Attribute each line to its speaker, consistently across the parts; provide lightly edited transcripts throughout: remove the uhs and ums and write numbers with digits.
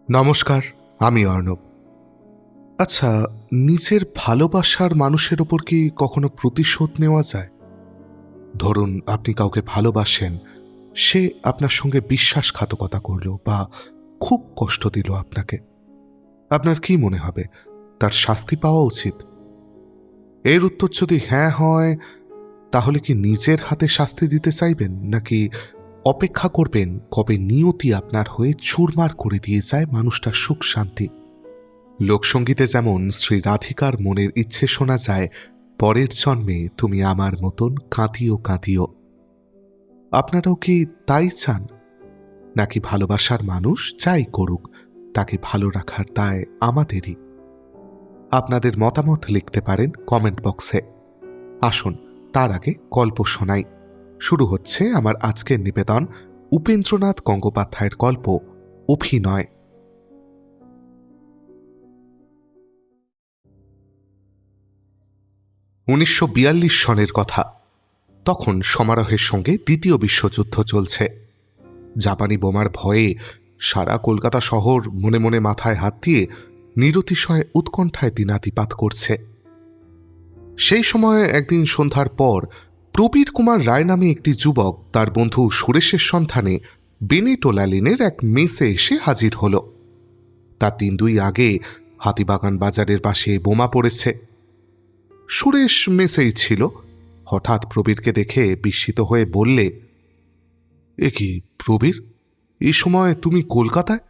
Speaker 1: নমস্কার, আমি অর্ণব। আচ্ছা, নিজের ভালোবাসার মানুষের ওপর কি কখনো প্রতিশোধ নেওয়া যায়? ধরুন, আপনি কাউকে ভালোবাসেন, সে আপনার সঙ্গে বিশ্বাসঘাতকতা করলো বা খুব কষ্ট দিল আপনাকে। আপনার কি মনে হবে, তার শাস্তি পাওয়া উচিত? এর উত্তর যদি হ্যাঁ হয়, তাহলে কি নিজের হাতে শাস্তি দিতে চাইবেন, নাকি অপেক্ষা করবেন কবে নিয়তি আপনার হয়ে চুরমার করে দিয়ে যায় মানুষটার সুখ শান্তি? লোকসঙ্গীতে যেমন শ্রী রাধিকার মনের ইচ্ছে শোনা যায়, পরের জন্মে তুমি আমার মতন কাঁদিও কাঁদিও। আপনারাও কি তাই চান, নাকি ভালোবাসার মানুষ যাই করুক তাকে ভালো রাখার দায় আমাদেরই? আপনাদের মতামত লিখতে পারেন কমেন্ট বক্সে। আসুন, তার আগে গল্প শোনাই। শুরু হচ্ছে আমার আজকের নিবেদন, উপেন্দ্রনাথ গঙ্গোপাধ্যায়ের গল্প অভিনয়। 1942 সনের কথা। তখন সমারোহের সঙ্গে দ্বিতীয় বিশ্বযুদ্ধ চলছে। জাপানি বোমার ভয়ে সারা কলকাতা শহর মনে মনে মাথায় হাত দিয়ে নিরতিশয় উৎকণ্ঠায় দিনাতিপাত করছে। সেই সময়ে একদিন সন্ধ্যার পর প্রবীর কুমার রায় নামে একটি যুবক তার বন্ধু সুরেশের সন্ধানে বেনেটোলা লেনের এক মেসে এসে হাজির হল। তার 3-2 আগে হাতিবাগান বাজারের পাশে বোমা পড়েছে। সুরেশ মেসেই ছিল। হঠাৎ প্রবীরকে দেখে বিস্মিত হয়ে বললে, এ কি প্রবীর, এই সময় তুমি কলকাতায়?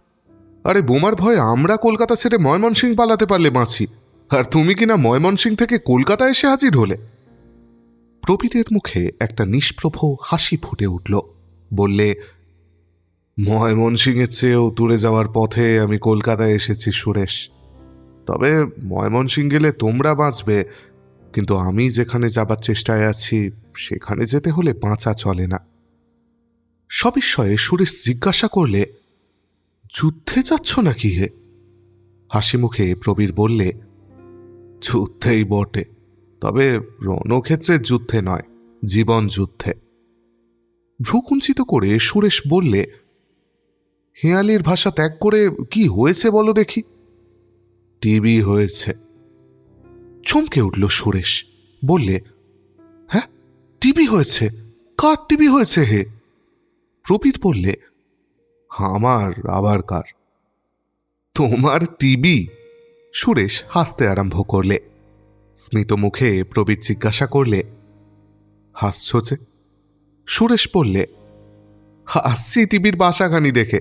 Speaker 1: আরে, বোমার ভয়ে আমরা কলকাতা ছেড়ে ময়মনসিংহ পালাতে পারলে বাঁচি, আর তুমি কিনা ময়মনসিংহ থেকে কলকাতায় এসে হাজির হলে। প্রবীরের মুখে একটা নিষ্প্রভ হাসি ফুটে উঠল। বললে, ময়মনসিংহের চেয়েও দূরে যাওয়ার পথে আমি কলকাতায় এসেছি সুরেশ। তবে ময়মনসিংহ গেলে তোমরা বাঁচবে, কিন্তু আমি যেখানে যাবার চেষ্টায় আছি সেখানে যেতে হলে বাঁচা চলে না। সবিস্ময়ে সুরেশ জিজ্ঞাসা করলে, যুদ্ধে যাচ্ছ নাকি হে? হাসি মুখে প্রবীর বললে, যুদ্ধেই বটে, তবে রণক্ষেত্রের যুদ্ধে নয়, জীবন যুদ্ধে। ভ্রুকুঞ্চিত করে সুরেশ বললে, হেঁয়ালির ভাষা ত্যাগ করে কি হয়েছে বলো দেখি। টিবি হয়েছে। চমকে উঠল সুরেশ। বললে, হ্যাঁ, টিবি হয়েছে? কার টিবি হয়েছে হে? প্রবীর বললে, আমার আবার কার? তোমার টিবি? সুরেশ হাসতে আরম্ভ করলে। স্মিত মুখে প্রবীর জিজ্ঞাসা করলে, হাসছ যে? সুরেশ বললে, হাসছি টিবির বাসাখানি দেখে,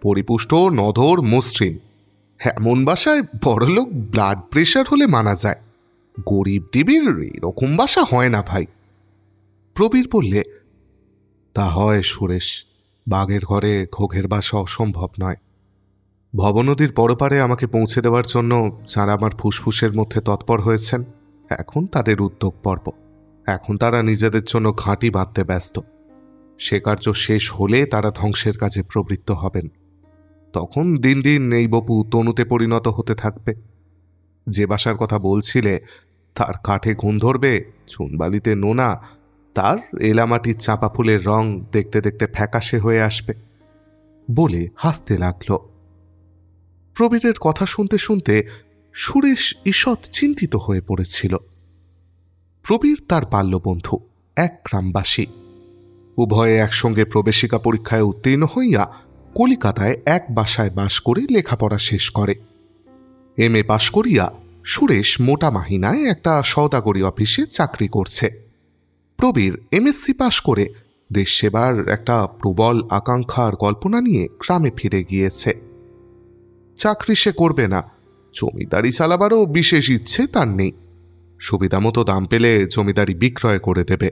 Speaker 1: পরিপুষ্ট, নধর, মসৃণ। এমন বাসায় বড়লোক ব্লাড প্রেশার হলে মানা যায়, গরিব টিবির এরকম বাসা হয় না ভাই। প্রবীর বললে, তা হয় সুরেশ, বাঘের ঘরে ঘোঘের বাসা অসম্ভব নয়। ভবনদীর পরপারে আমাকে পৌঁছে দেওয়ার জন্য যাঁরা আমার ফুসফুসের মধ্যে তৎপর হয়েছেন, এখন তাদের উদ্যোগ পর্ব। এখন তারা নিজেদের জন্য ঘাঁটি বাঁধতে ব্যস্ত। সে কার্য শেষ হলে তারা ধ্বংসের কাজে প্রবৃত্ত হবেন। তখন দিন দিন এই বপু তনুতে পরিণত হতে থাকবে। যে বাসার কথা বলছিলে, তার কাঠে ঘুণ ধরবে, চুনবালিতে নোনা, তার এলামাটির চাঁপা ফুলের রং দেখতে দেখতে ফ্যাকাশে হয়ে আসবে। বলে হাসতে লাগল। প্রবীরের কথা শুনতে শুনতে সুরেশ ঈষৎ চিন্তিত হয়ে পড়েছিল। প্রবীর তার বাল্যবন্ধু, এক গ্রামবাসী। উভয়ে একসঙ্গে প্রবেশিকা পরীক্ষায় উত্তীর্ণ হইয়া কলিকাতায় এক বাসায় বাস করে লেখাপড়া শেষ করে। MA পাশ করিয়া সুরেশ মোটা মাহিনায় একটা সওদাগরি অফিসে চাকরি করছে। প্রবীর MSc পাশ করে দেশ সেবার একটা প্রবল আকাঙ্ক্ষার কল্পনা নিয়ে গ্রামে ফিরে গিয়েছে। চাকরি সে করবে না, জমিদারি চালাবারও বিশেষ ইচ্ছে তার নেই। সুবিধামতো দাম পেলে জমিদারি বিক্রয় করে দেবে।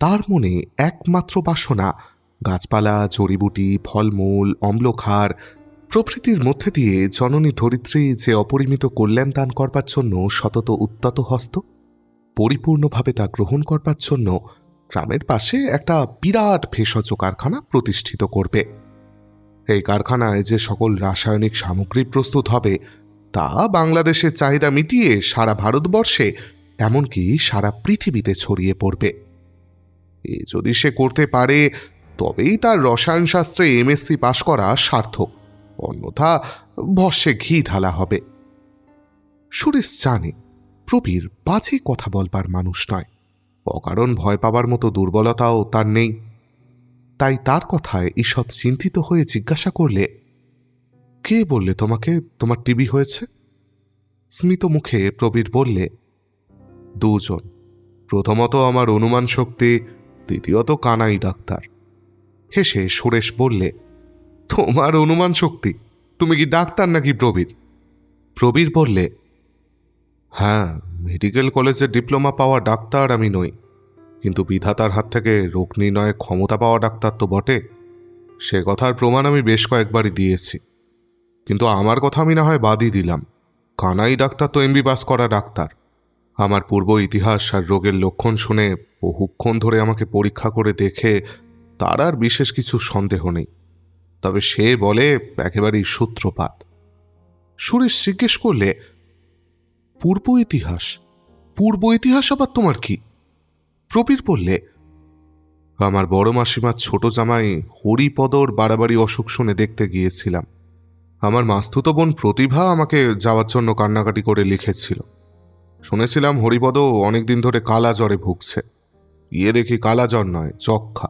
Speaker 1: তার মনে একমাত্র বাসনা, গাছপালা, জড়িবুটি, ফলমূল, অম্লক্ষার প্রভৃতির মধ্যে দিয়ে জননী ধরিত্রী যে অপরিমিত কল্যাণ দান করবার জন্য সতত উদ্যত হস্ত, পরিপূর্ণভাবে তা গ্রহণ করবার জন্য গ্রামের পাশে একটা বিরাট ভেষজ কারখানা প্রতিষ্ঠিত করবে। এই কারখানায় যে সকল রাসায়নিক সামগ্রী প্রস্তুত হবে, তা বাংলাদেশের চাহিদা মিটিয়ে সারা ভারতবর্ষে, এমনকি সারা পৃথিবীতে ছড়িয়ে পড়বে। এ যদি সে করতে পারে, তবেই তার রসায়নশাস্ত্রে MSc পাশ করা সার্থক। অন্যথা ভস্যে ঘি ঢালা হবে। সুরেশ জানে প্রবীর বাজে কথা বলবার মানুষ নয়, অকারণ ভয় পাবার মতো দুর্বলতাও তার নেই। তাই তার কথায় ঈষৎ চিন্তিত হয়ে জিজ্ঞাসা করলে, কে বললে তোমাকে তোমার টিবি হয়েছে? স্মিত মুখে প্রবীর বললে, দুজন। প্রথমত আমার অনুমান শক্তি, দ্বিতীয়ত কানাই ডাক্তার। হেসে সুরেশ বললে, তোমার অনুমান শক্তি? তুমি কি ডাক্তার নাকি প্রবীর? প্রবীর বললে, হ্যাঁ, মেডিকেল কলেজে ডিপ্লোমা পাওয়া ডাক্তার আমি নই, কিন্তু বিধাতার হাত থেকে রোগ নির্ণয়ে ক্ষমতা পাওয়া ডাক্তার তো বটে। সে কথার প্রমাণ আমি বেশ কয়েকবারই দিয়েছি। কিন্তু আমার কথা আমি না হয় বাদই দিলাম, কানাই ডাক্তার তো এমবি পাস করা ডাক্তার। আমার পূর্ব ইতিহাস আর রোগের লক্ষণ শুনে বহুক্ষণ ধরে আমাকে পরীক্ষা করে দেখে তার আর বিশেষ কিছু সন্দেহ নেই। তবে সে বলে একেবারেই সূত্রপাত। সুরেশ জিজ্ঞেস করলে, পূর্ব ইতিহাস? পূর্ব ইতিহাস আবার তোমার কি? প্রবীর বললে, আমার বড় মাসিমার ছোট জামাই হরিপদর বাড়াবাড়ি অসুখ শুনে দেখতে গিয়েছিলাম। আমার মাস্তুতো বোন প্রতিভা আমাকে যাওয়ার জন্য কান্নাকাটি করে লিখেছিল। শুনেছিলাম হরিপদ অনেকদিন ধরে কালা জ্বরে ভুগছে। গিয়ে দেখি কালা জ্বর নয়, যক্ষা।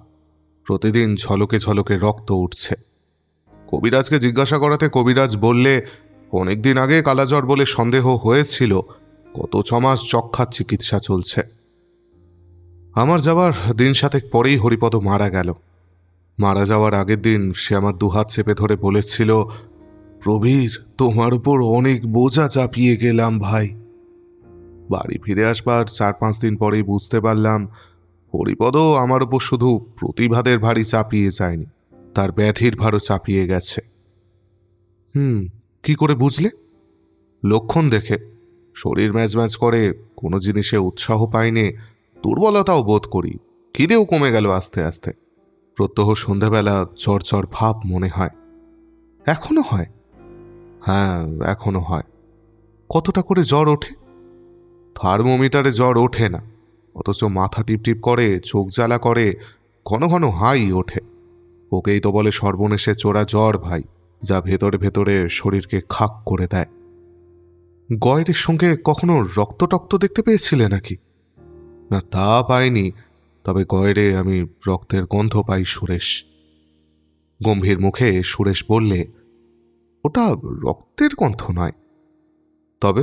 Speaker 1: প্রতিদিন ঝলকে ঝলকে রক্ত উঠছে। কবিরাজকে জিজ্ঞাসা করাতে কবিরাজ বললে, অনেকদিন আগে কালাজ্বর বলে সন্দেহ হয়েছিল, গত 6 মাস যক্ষার চিকিৎসা চলছে। আমার যাওয়ার দিন 7 পরেই হরিপদ মারা গেল। মারা যাওয়ার আগের দিন সে আমার দুহাত চেপে ধরে বলেছিল, প্রবীর, তোমার উপর অনেক বোঝা চাপিয়ে গেলাম ভাই। বাড়ি ফিরে আসবার 4-5 দিন পরেই বুঝতে পারলাম হরিপদ আমার উপর শুধু প্রতিভাদের ভারী চাপিয়ে যায়নি, তার ব্যাধির ভারও চাপিয়ে গেছে। কি করে বুঝলে? লক্ষণ দেখে। শরীর ম্যাজম্যাজ করে, কোনো জিনিসে উৎসাহ পাইনি, দুর্বলতাও বোধ করি, খিদেও কমে গেল আস্তে আস্তে। প্রত্যহ সন্ধ্যাবেলা জ্বর জ্বর ভাব মনে হয়। এখনো হয়? হ্যাঁ, এখনো হয়। কতটা করে জ্বর ওঠে? থার্মোমিটারে জ্বর ওঠে না, অথচ মাথা টিপটিপ করে, চোখ জ্বালা করে, ঘন ঘন হাই ওঠে। ওকেই তো বলে সর্বনেশে চোরা জ্বর ভাই, যা ভেতরে ভেতরে শরীরকে খাক করে দেয়। গয়ের সঙ্গে কখনো রক্ত টক্ত দেখতে পেয়েছিলে নাকি? না, তা পাইনি, তবে গয়েরে আমি রক্তের গন্ধ পাই সুরেশ। গম্ভীর মুখে সুরেশ বললে, ওটা রক্তের গন্ধ নয়। তবে?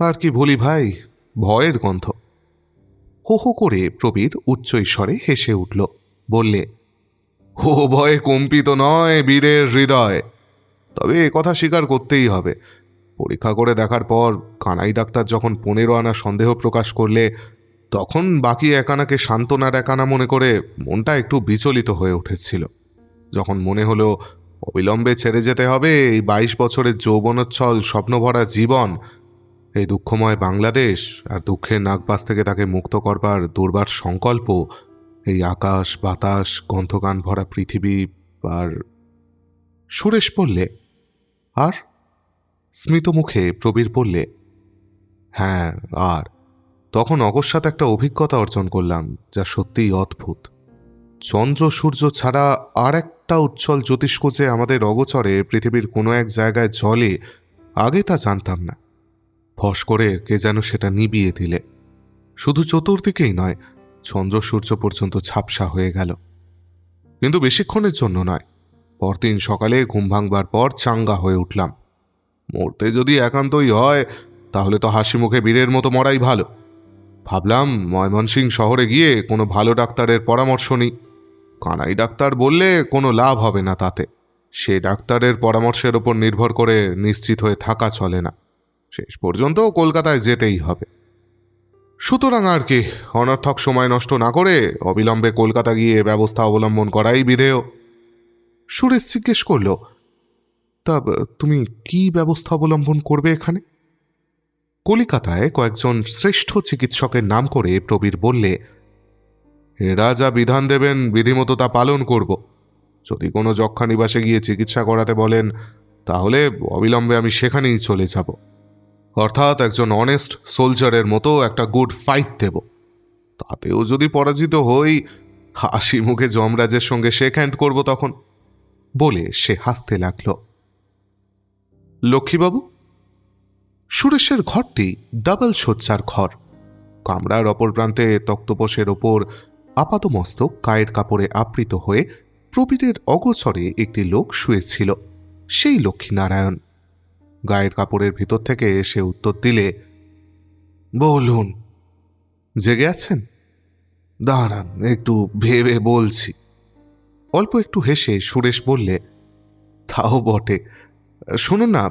Speaker 1: আর কি বলি ভাই, ভয়ের গন্ধ। হো হো করে প্রবীর উচ্চ স্বরে হেসে উঠল, বললে, ও ভয়ে কম্পিত নয় বীরের হৃদয়। তবে কথা স্বীকার করতেই হবে, পরীক্ষা করে দেখার পর কানাই ডাক্তার যখন 15 আনা সন্দেহ প্রকাশ করলে, তখন বাকি 1 আনাকে সান্ত্বনার 1 আনা মনে করে মনটা একটু বিচলিত হয়ে উঠেছিল। যখন মনে হলো অবিলম্বে ছেড়ে যেতে হবে এই 22 বছরের যৌবনোচ্ছল স্বপ্নভরা জীবন, এই দুঃখময় বাংলাদেশ, আর দুঃখের নাগবাস থেকে তাকে মুক্ত করবার দুর্বার সংকল্প, এই আকাশ বাতাস গন্ধগান ভরা পৃথিবী, আর সুরেশ বললে, আর? স্মিত মুখে প্রবীর বললে, হ্যাঁ, আর তখন অকস্মাৎ একটা অভিজ্ঞতা অর্জন করলাম, যা সত্যিই অদ্ভুত। চন্দ্র সূর্য ছাড়া আর একটা উজ্জ্বল জ্যোতিষ্ক যে আমাদের অগোচরে পৃথিবীর কোনো এক জায়গায় জ্বলে, আগে তা জানতাম না। ফস করে কে যেন সেটা নিবিয়ে দিলে। শুধু চতুর্দিকেই নয়, চন্দ্র সূর্য পর্যন্ত ঝাপসা হয়ে গেল। কিন্তু বেশিক্ষণের জন্য নয়। পরদিন সকালে ঘুম ভাঙবার পর চাঙ্গা হয়ে উঠলাম। মরতে যদি একান্তই হয়, তাহলে তো হাসি মুখে বীরের মতো মরাই ভালো। ভাবলাম ময়মনসিংহ শহরে গিয়ে কোনো ভালো ডাক্তারের পরামর্শ নিই। কানাই ডাক্তার বললে কোনো লাভ হবে না তাতে। সে ডাক্তারের পরামর্শের ওপর নির্ভর করে নিশ্চিত হয়ে থাকা চলে না। শেষ পর্যন্ত কলকাতায় যেতেই হবে। সুতরাং আর কি, অনর্থক সময় নষ্ট না করে অবিলম্বে কলকাতা গিয়ে ব্যবস্থা অবলম্বন করাই বিধেয়। সুরেশ জিজ্ঞেস করল, তা তুমি কি ব্যবস্থা অবলম্বন করবে এখানে? কলিকাতায় কয়েকজন শ্রেষ্ঠ চিকিৎসকের নাম করে প্রবীর বললে, এরা যা বিধান দেবেন বিধিমতো তা পালন করব। যদি কোনো যক্ষা নিবাসে গিয়ে চিকিৎসা করাতে বলেন, তাহলে অবিলম্বে আমি সেখানেই চলে যাব। অর্থাৎ একজন অনেস্ট সোলজারের মতো একটা গুড ফাইট দেব। তাতেও যদি পরাজিত হই, হাসি মুখে যমরাজের সঙ্গে শেক হ্যান্ড করব তখন। বলে সে হাসতে লাগল। লক্ষ্মীবাবু? সুরেশের ঘরটি ডাবল শয্যার ঘর। কামরার অপর প্রান্তে তক্তপোষের ওপর আপাতমস্তক গায়ের কাপড়ে আবৃত হয়ে প্রবীরের অগোচরে একটি লোক শুয়েছিল। সেই লক্ষ্মীনারায়ণ। গায়ের কাপড়ের ভিতর থেকে সে উত্তর দিলে, বলুন। জেগে আছেন? দাঁড়ান, একটু ভেবে বলছি। অল্প একটু হেসে সুরেশ বললে, তাও বটে। শুনুন না,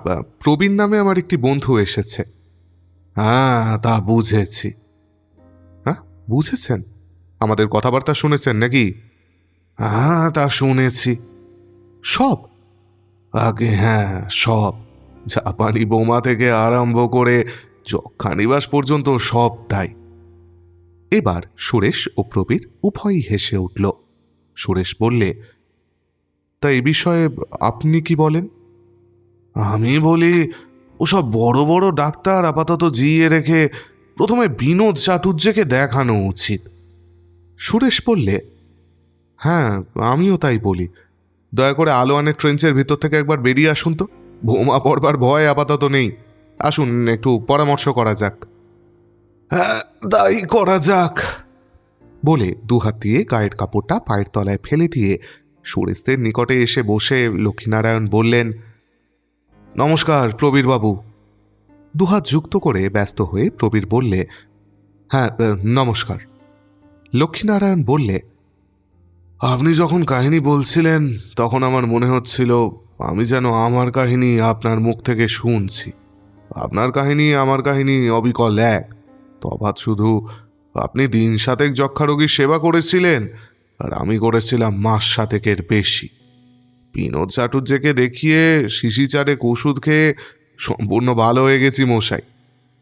Speaker 1: প্রবীণ নামে আমার একটি বন্ধু এসেছে। হ্যাঁ, তা বুঝেছি। হ্যাঁ, বুঝেছেন? আমাদের কথাবার্তা শুনেছেন নাকি? হ্যাঁ, তা শুনেছি। সব? আগে হ্যাঁ, সব। জাপানি বোমা থেকে আরম্ভ করে যক্ষানিবাস পর্যন্ত সবটাই। এবার সুরেশ ও প্রবীর উভয়ই হেসে উঠল। সুরেশ বললে, তা এই বিষয়ে আপনি কি বলেন? আমি বলি, ওসব বড় বড় ডাক্তার আপাতত জিইয়ে রেখে প্রথমে বিনোদ চাটুর্যেকে দেখানো উচিত। সুরেশ বললে, হ্যাঁ, আমিও তাই বলি। দয়া করে আলোয়ানের ট্রেঞ্চের ভিতর থেকে একবার বেরিয়ে আসুন তো। বোমা পড়বার ভয় আপাতত নেই। আসুন, একটু পরামর্শ করা যাক। হ্যাঁ, তাই করা যাক। বলে দুহাত দিয়ে গায়ের কাপড়টা পায়ের তলায় ফেলে দিয়ে সুরেশদের নিকটে এসে বসে লক্ষ্মীনারায়ণ বললেন, নমস্কার প্রবীরবাবু। দুহাত যুক্ত করে ব্যস্ত হয়ে প্রবীর বললে, হ্যাঁ, নমস্কার। লক্ষ্মীনারায়ণ বললে, আপনি যখন কাহিনী বলছিলেন তখন আমার মনে হচ্ছিল আমি যেন আমার কাহিনী আপনার মুখ থেকে শুনছি। আপনার কাহিনী আমার কাহিনী অবিকল এক। তফাৎ শুধু আপনি দিন সাতেক যক্ষা রোগীর সেবা করেছিলেন আর আমি করেছিলাম মাস সাতেকের বেশি। বিনোদ চাটুর্যকে দেখিয়ে শিশি চারেক ওষুধ খেয়ে সম্পূর্ণ ভালো হয়ে গেছি মশাই।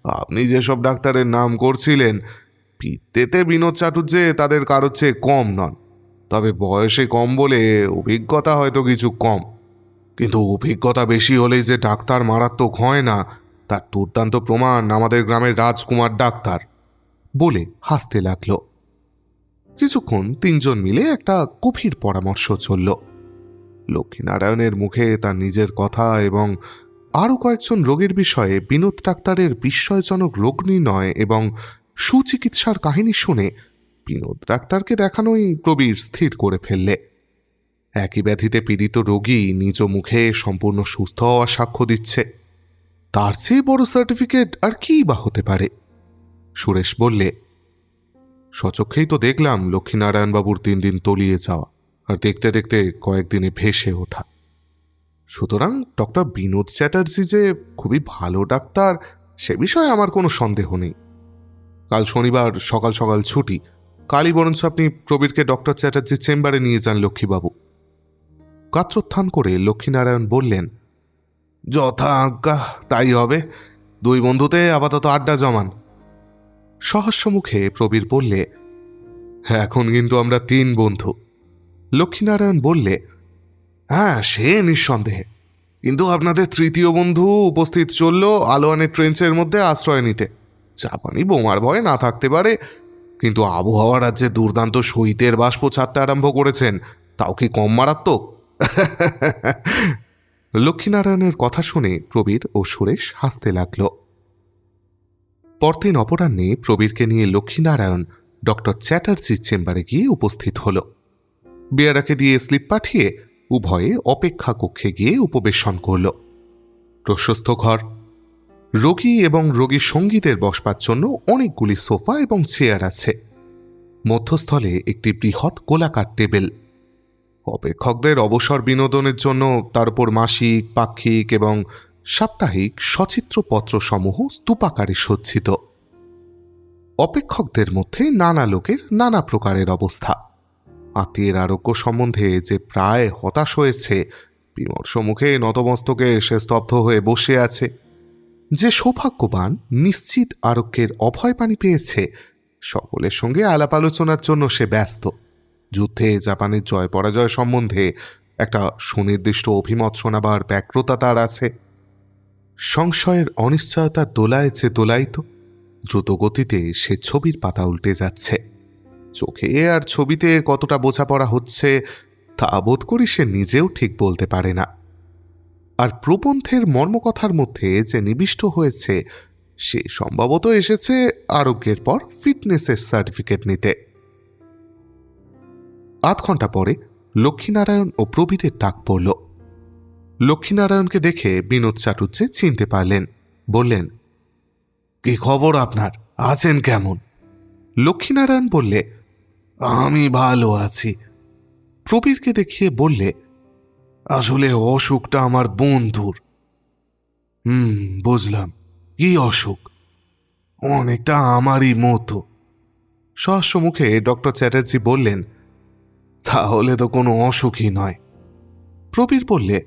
Speaker 1: আপনি যেসব ডাক্তারের নাম করছিলেন, পিত্তেতে বিনোদ চাটুর্যে তাদের কারোর চেয়ে কম নন। তবে বয়সে কম বলে অভিজ্ঞতা হয়তো কিছু কম। কিন্তু অভিজ্ঞতা বেশি হলেই যে ডাক্তার মারাত্মক হয় না, তার দুর্দান্ত প্রমাণ আমাদের গ্রামের রাজকুমার ডাক্তার। বলে হাসতে লাগল। কিছুক্ষণ তিনজন মিলে একটা গভীর পরামর্শ চলল। লক্ষ্মীনারায়ণের মুখে তার নিজের কথা এবং আরও কয়েকজন রোগীর বিষয়ে বিনোদ ডাক্তারের বিস্ময়জনক রোগ নির্ণয় এবং সুচিকিৎসার কাহিনী শুনে বিনোদ ডাক্তারকে দেখানোই প্রবীর স্থির করে ফেললে। একই ব্যাধিতে পীড়িত রোগী নিজ মুখে সম্পূর্ণ সুস্থ হওয়ার সাক্ষ্য দিচ্ছে। তার চেয়ে বড় সার্টিফিকেট আর কি বা হতে পারে? সুরেশ বললে, সচক্ষেই তো দেখলাম লক্ষ্মীনারায়ণবাবুর 3 দিন তলিয়ে যাওয়া আর দেখতে দেখতে কয়েকদিনে ভেসে ওঠা। সুতরাং ডক্টর বিনোদ চ্যাটার্জি যে খুবই ভালো ডাক্তার সে বিষয়ে আমার কোনো সন্দেহ নেই। কাল শনিবার সকাল সকাল ছুটি। কালই বরঞ্চ আপনি প্রবীরকে ডক্টর চ্যাটার্জির চেম্বারে নিয়ে যান লক্ষ্মীবাবু। গাত্রোত্থান করে লক্ষ্মীনারায়ণ বললেন, যথা আজ্ঞা, তাই হবে। 2 বন্ধুতে আপাতত আড্ডা জমান। সহাস্য মুখে প্রবীর বললে, এখন কিন্তু আমরা 3 বন্ধু। লক্ষ্মীনারায়ণ বললে, হ্যাঁ, সে নিঃসন্দেহে। কিন্তু আপনাদের তৃতীয় বন্ধু উপস্থিত চলল আলোয়ানের ট্রেঞ্চের মধ্যে আশ্রয় নিতে। জাপানি বোমার ভয় না থাকতে পারে, কিন্তু আবহাওয়া রাজ্যে দুর্দান্ত শৈত্যের বাষ্প ছাড়তে আরম্ভ করেছেন। তাও কি কম মারাত্মক? লক্ষ্মীনারায়ণের কথা শুনে প্রবীর ও সুরেশ হাসতে লাগল। পরদিন অপরাহ্নে প্রবীরকে নিয়ে লক্ষ্মীনারায়ণ ডক্টর চ্যাটার্জির চেম্বারে গিয়ে উপস্থিত হল। বেয়ারাকে দিয়ে স্লিপ পাঠিয়ে উভয়ে অপেক্ষা কক্ষে গিয়ে উপবেশন করল। প্রশস্ত ঘর, রোগী এবং রোগীর সঙ্গীদের বসবার জন্য অনেকগুলি সোফা এবং চেয়ার আছে। মধ্যস্থলে একটি বৃহৎ গোলাকার টেবিল। অপেক্ষকদের অবসর বিনোদনের জন্য তার উপর মাসিক, পাক্ষিক এবং সাপ্তাহিক সচিত্র পত্রসমূহ স্তূপাকারে সজ্জিত। অপেক্ষকদের মধ্যে নানা লোকের নানা প্রকারের অবস্থা। আত্মীয়ের আরোগ্য সম্বন্ধে যে প্রায় হতাশ হয়েছে, বিমর্ষ মুখে নতমস্তকে সে স্তব্ধ হয়ে বসে আছে। যে সৌভাগ্যবান নিশ্চিত আরোগ্যের অভয় পানি পেয়েছে, সকলের সঙ্গে আলাপ আলোচনার জন্য সে ব্যস্ত। যুদ্ধে জাপানের জয় পরাজয় সম্বন্ধে একটা সুনির্দিষ্ট অভিমত শোনাবার ব্যগ্রতা তার আছে। সংশয়ের অনিশ্চয়তার দোলায় যে দোলায়িত, দ্রুতগতিতে সে ছবির পাতা উল্টে যাচ্ছে। চোখে আর ছবিতে কতটা বোঝাপড়া হচ্ছে তা বোধ করি সে নিজেও ঠিক বলতে পারে না। আর প্রবন্ধের মর্মকথার মধ্যে যে নিবিষ্ট হয়েছে সে সম্ভবত এসেছে আরোগ্যের পর ফিটনেসের সার্টিফিকেট নিতে। আধ ঘন্টা পরে লক্ষ্মীনারায়ণ ও প্রবীরের ডাক পড়ল। লক্ষ্মীনারায়ণকে দেখে বিনোদ চাটুর্যে চিনতে পারলেন। বললেন, কি খবর আপনার, আছেন কেমন? লক্ষ্মীনারায়ণ বললে, আমি ভালো আছি। প্রবীরকে দেখিয়ে বললে, আসলে অসুখটা আমার বন্ধুর। বুঝলাম, কি অসুখ? অনেকটা আমারই মতো। সহস্য মুখে ডক্টর চ্যাটার্জি বললেন, তাহলে তো কোনো অসুখই নয়। প্রবীর বললে,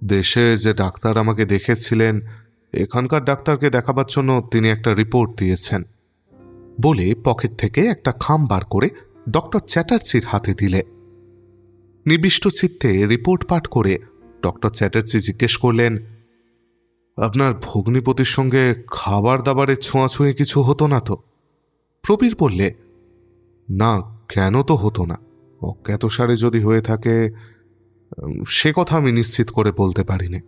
Speaker 1: দেশে যে ডাক্তার আমাকে দেখেছিলেন এখানকার ডাক্তারকে দেখাবার জন্য তিনি একটা রিপোর্ট দিয়েছেন। বলে পকেট থেকে একটা খাম বার করে ডক্টর চ্যাটার্জির হাতে দিলে। নিবিষ্ট চিত্তে রিপোর্ট পাঠ করে ডক্টর চ্যাটার্জি জিজ্ঞেস করলেন, আপনার ভগ্নিপতির সঙ্গে খাবার দাবারের ছোঁয়াছুঁয়ে কিছু হতো না তো? প্রবীর বললে, না, কেন তো হতো না। অজ্ঞাতসারে যদি হয়ে থাকে সে কথা আমি নিশ্চিত করে বলতে পারিনি।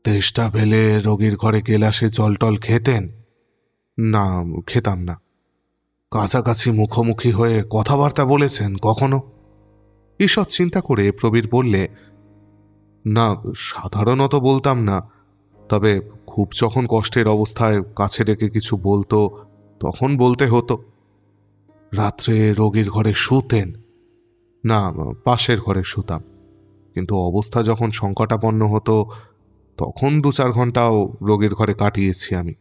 Speaker 1: তেষ্টা পেলে রোগীর ঘরে গেলাসে জল টল খেতেন? না, খেতাম না। কাছাকাছি মুখোমুখি হয়ে কথাবার্তা বলেছেন কখনো? ঈষৎ চিন্তা করে প্রবীর বললে, না, সাধারণত বলতাম না। তবে খুব যখন কষ্টের অবস্থায় কাছে ডেকে কিছু বলতো তখন বলতে হতো। রাত্রে রোগীর ঘরে শুতেন? না, পাশের ঘরে শুতাম। কিন্তু অবস্থা যখন সংকটাপন্ন হতো তখন 2-4 ঘন্টাও রোগীর ঘরে কাটিয়েছি আমি।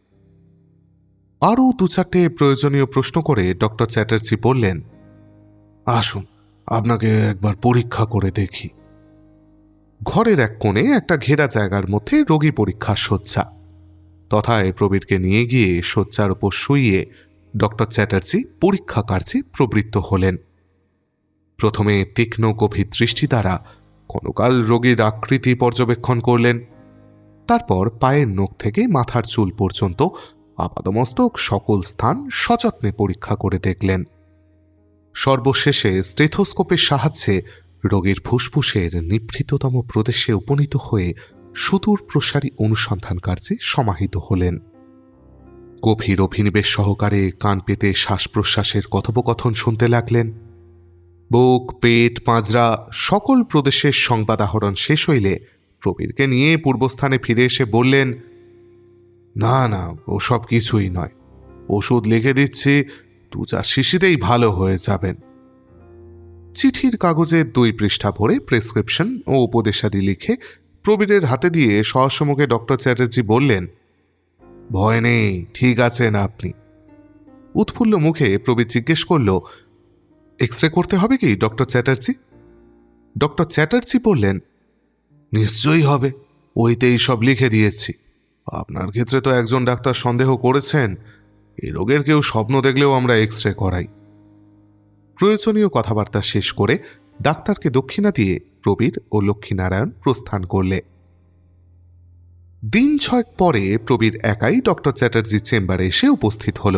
Speaker 1: আরও 2-4টে প্রয়োজনীয় প্রশ্ন করে ডক্টর চ্যাটার্জি বললেন, আসুন আপনাকে একবার পরীক্ষা করে দেখি। ঘরের এক কোণে একটা ঘেরা জায়গার মধ্যে রোগী পরীক্ষার শয্যা। তথায় প্রবীরকে নিয়ে গিয়ে শয্যার উপর শুইয়ে ডক্টর চ্যাটার্জি পরীক্ষা কার্যে প্রবৃত্ত হলেন। প্রথমে তীক্ষ্ণ গভীর দৃষ্টি দ্বারা ক্ষণকাল রোগীর আকৃতি পর্যবেক্ষণ করলেন। তারপর পায়ের নখ থেকে মাথার চুল পর্যন্ত আপাদমস্তক সকল স্থান সযত্নে পরীক্ষা করে দেখলেন। সর্বশেষে স্টেথোস্কোপের সাহায্যে রোগীর ফুসফুসের নিভৃততম প্রদেশে উপনীত হয়ে সুদূর প্রসারী অনুসন্ধান কার্যে সমাহিত হলেন। গভীর অভিনিবেশ সহকারে কান পেতে শ্বাস প্রশ্বাসের কথোপকথন শুনতে লাগলেন। বুক, পেট, পাঁজরা সকল প্রদেশের সংবাদ আহরণ শেষ হইলে প্রবীরকে নিয়ে পূর্বস্থানে ফিরে এসে বললেন, না না, ওসব কিছুই নয়। ওষুধ লিখে দিচ্ছি, 2-4 শিশিতেই ভালো হয়ে যাবেন। চিঠির কাগজে 2 পৃষ্ঠা ভরে প্রেসক্রিপশন ও উপদেশাদি লিখে প্রবীরের হাতে দিয়ে সহসমুখে ডক্টর চ্যাটার্জি বললেন, ভয় নেই, ঠিক আছেন আপনি। উৎফুল্ল মুখে প্রবীর জিজ্ঞেস করল, এক্স রে করতে হবে কি ডক্টর চ্যাটার্জি? ডক্টর চ্যাটার্জি বললেন, নিশ্চয়ই হবে, ওইতেই সব লিখে দিয়েছি। আপনার ক্ষেত্রে তো একজন ডাক্তার সন্দেহ করেছেন, এ রোগের কেউ স্বপ্ন দেখলেও আমরা এক্স রে করাই। প্রয়োজনীয় কথাবার্তা শেষ করে ডাক্তারকে দক্ষিণা দিয়ে প্রবীর ও লক্ষ্মীনারায়ণ প্রস্থান করলে। দিন 6 পরে প্রবীর একাই ডক্টর চ্যাটার্জির চেম্বারে এসে উপস্থিত হল।